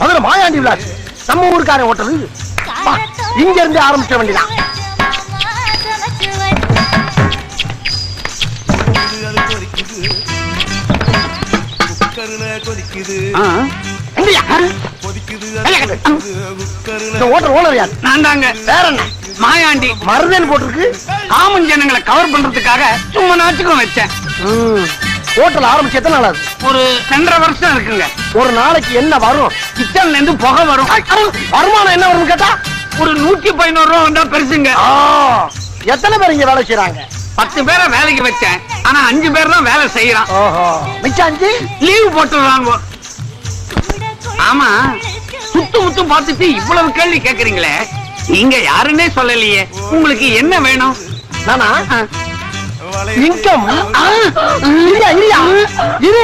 மதுரை மாயாண்டி விலாஸ் நம்ம ஊருக்காரன் ஓட்டது. இங்க இருந்து ஆரம்பிச்ச வண்டிதான். நான் தாங்க. வேற என்ன மாயாண்டி மருதன் போட்டிருக்கு. காமன் ஜனங்களை கவர் பண்றதுக்காக சும்மா நாச்சுக்கும் வச்சேன். ஹோட்டல் ஆரம்பிச்சு எத்தனை நாள் ஆகுது? ஒரு 2.5 வருஷம் இருக்குங்க. ஒரு நாளைக்கு என்ன வரும்? கிச்சன்ல இருந்து புகை வரும். வருமானம் என்ன வரும் கேட்டா ஒரு 111 ரூபா வந்தா பெருசுங்க. எத்தனை பேர் இங்க வேலை செய்யறாங்க? 10 பேரை வேலைக்கு வச்சேன். ஆனா 5 பேர் தான் வேலை செய்யறான். மிச்சம் 5 லீவு போட்டுறாங்க. ஆமா, சுத்து முத்து பார்த்துட்டு இவ்வளவு கேள்வி கேக்குறீங்களே, நீங்க யாருன்னே சொல்லலையே. உங்களுக்கு என்ன வேணும்? நானா ஆ. இன்கம் இல்ல